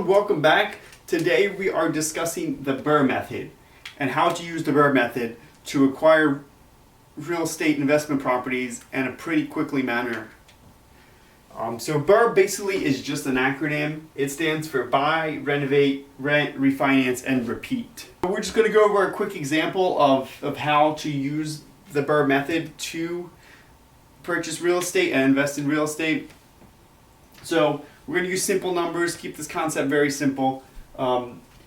everyone, welcome back. Today we are discussing the BRRRR method and how to use the BRRRR method to acquire real estate investment properties in a pretty quickly manner. So BRRRR basically is just an acronym. It stands for buy, renovate, rent, refinance, and repeat. We're just going to go over a quick example of how to use the BRRRR method to purchase real estate and invest in real estate. So we're going to use simple numbers, keep this concept very simple.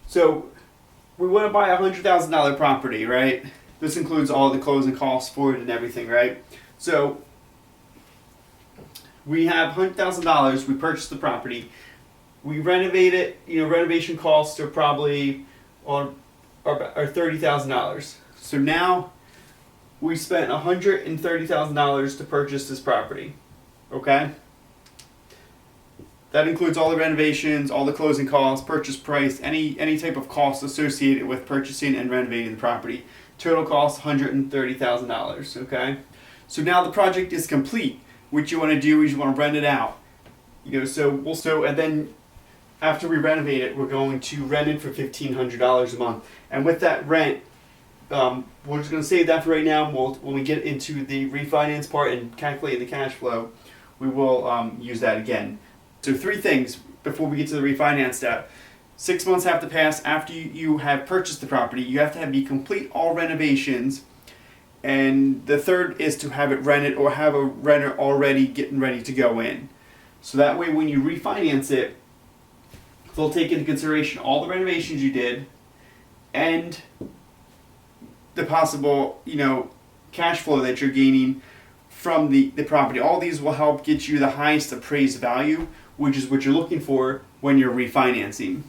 So we want to buy a $100,000 property, right? This includes all the closing costs for it and everything, right? So we have $100,000, we purchase the property, we renovate it, renovation costs are probably are $30,000. So now we spent $130,000 to purchase this property, okay? That includes all the renovations, all the closing costs, purchase price, any type of costs associated with purchasing and renovating the property. Total cost $130,000, okay? So now the project is complete. What you want to do is you want to rent it out. And then after we renovate it, we're going to rent it for $1,500 a month. And with that rent, we're just going to save that for right now. When we get into the refinance part and calculate the cash flow, we will use that again. So 3 things before we get to the refinance step. 6 months have to pass after you have purchased the property. You have to be complete all renovations. And the third is to have it rented or have a renter already getting ready to go in. So that way when you refinance it, they'll take into consideration all the renovations you did and the possible, cash flow that you're gaining from the property. All these will help get you the highest appraised value, which is what you're looking for when you're refinancing.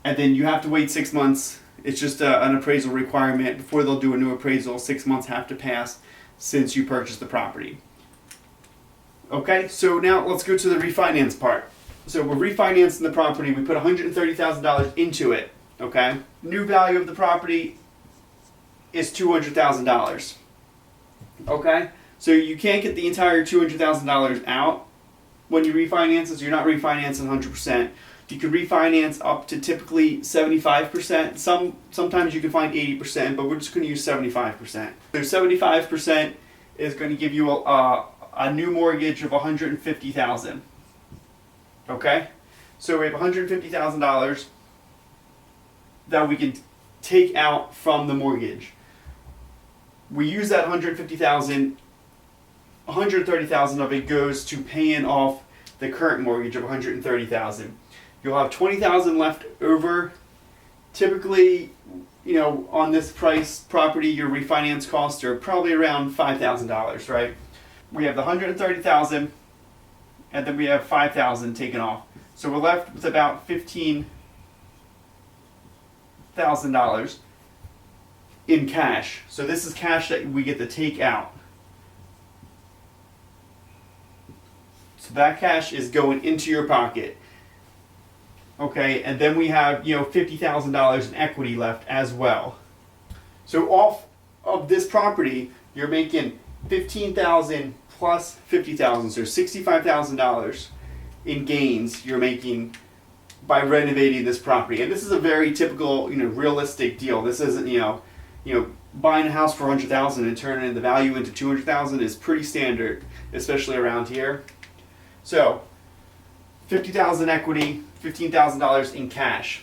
And then you have to wait 6 months. It's just an appraisal requirement. Before they'll do a new appraisal, 6 months have to pass since you purchased the property. Okay, so now let's go to the refinance part. So we're refinancing the property. We put $130,000 into it, okay? New value of the property is $200,000, okay? So you can't get the entire $200,000 out when you refinance it, so you're not refinancing 100%. You can refinance up to typically 75%. Sometimes you can find 80%, but we're just going to use 75%. So 75% is going to give you a new mortgage of $150,000. Okay? So we have $150,000 that we can take out from the mortgage. We use that $150,000. $130,000 of it goes to paying off the current mortgage of $130,000. You'll have $20,000 left over. Typically, on this price property, your refinance costs are probably around $5,000, right? We have the $130,000, and then we have $5,000 taken off. So we're left with about $15,000 in cash. So this is cash that we get to take out. So that cash is going into your pocket. Okay, and then we have, $50,000 in equity left as well. So off of this property, you're making $15,000 plus $50,000, so $65,000 in gains you're making by renovating this property. And this is a very typical, realistic deal. This isn't, buying a house for $100,000 and turning the value into $200,000 is pretty standard, especially around here. So, $50,000 equity, $15,000 in cash.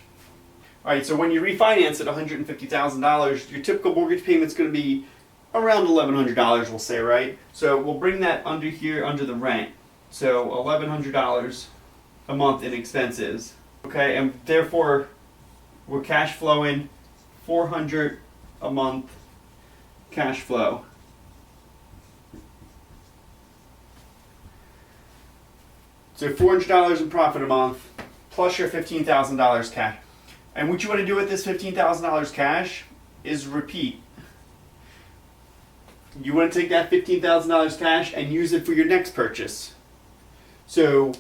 All right, so when you refinance at $150,000, your typical mortgage payment is going to be around $1,100, we'll say, right? So we'll bring that under here, under the rent. So $1,100 a month in expenses. Okay, and therefore we're cash flowing $400 a month cash flow. So $400 in profit a month, plus your $15,000 cash. And what you want to do with this $15,000 cash is repeat. You want to take that $15,000 cash and use it for your next purchase. So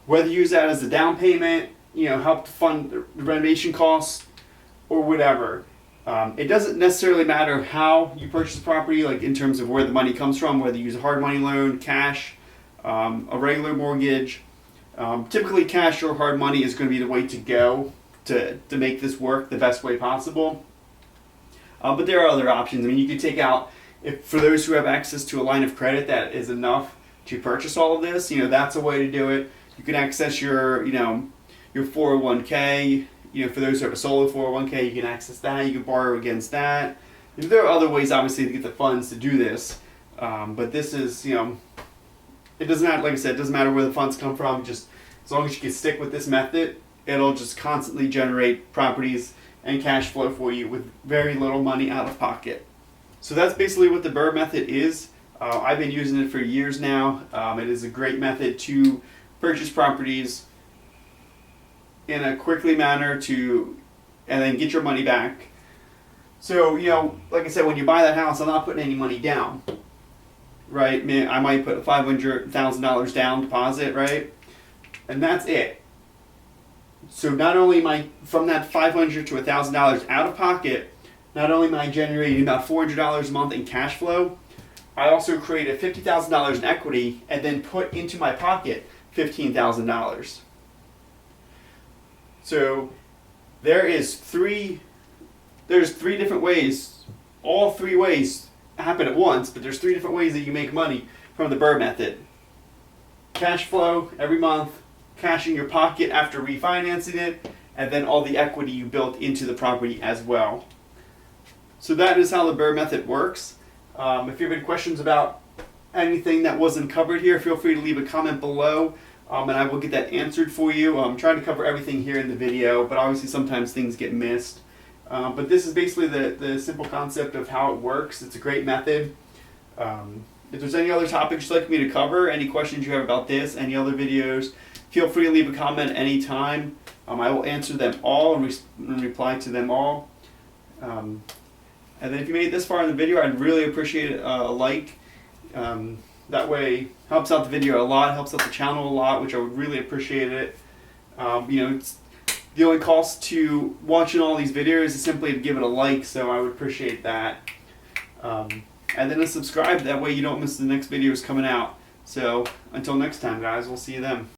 whether you use that as a down payment, help to fund the renovation costs, or whatever. It doesn't necessarily matter how you purchase the property, like in terms of where the money comes from, whether you use a hard money loan, cash, a regular mortgage. Typically, cash or hard money is going to be the way to go to make this work the best way possible. But there are other options. I mean, you could take out, if for those who have access to a line of credit that is enough to purchase all of this, that's a way to do it. You can access your 401k. For those who have a solo 401k, you can access that. You can borrow against that. There are other ways, obviously, to get the funds to do this. But this is, it doesn't matter. Like I said, it doesn't matter where the funds come from. Just as long as you can stick with this method, it'll just constantly generate properties and cash flow for you with very little money out of pocket. So that's basically what the BRRRR method is. I've been using it for years now. It is a great method to purchase properties in a quickly manner and then get your money back. So, like I said, when you buy that house, I'm not putting any money down, right? I might put $500,000 down deposit, right? And that's it. So not only am I, from that $500 to $1,000 out of pocket, not only am I generating about $400 a month in cash flow, I also created $50,000 in equity and then put into my pocket $15,000. So there's three different ways. All three ways happen at once, but there's three different ways that you make money from the BRRRR method. Cash flow every month, cash in your pocket after refinancing it, and then all the equity you built into the property as well. So that is how the BRRRR method works. If you have any questions about anything that wasn't covered here, feel free to leave a comment below, and I will get that answered for you. I'm trying to cover everything here in the video, but obviously sometimes things get missed. But this is basically the simple concept of how it works. It's a great method. If there's any other topics you'd like me to cover, any questions you have about this, any other videos, feel free to leave a comment anytime. I will answer them all and reply to them all. And then if you made it this far in the video, I'd really appreciate a like. That way helps out the video a lot, helps out the channel a lot, which I would really appreciate it. It's the only cost to watching all these videos is simply to give it a like, so I would appreciate that. And then a subscribe, that way you don't miss the next videos coming out. So until next time, guys, we'll see you then.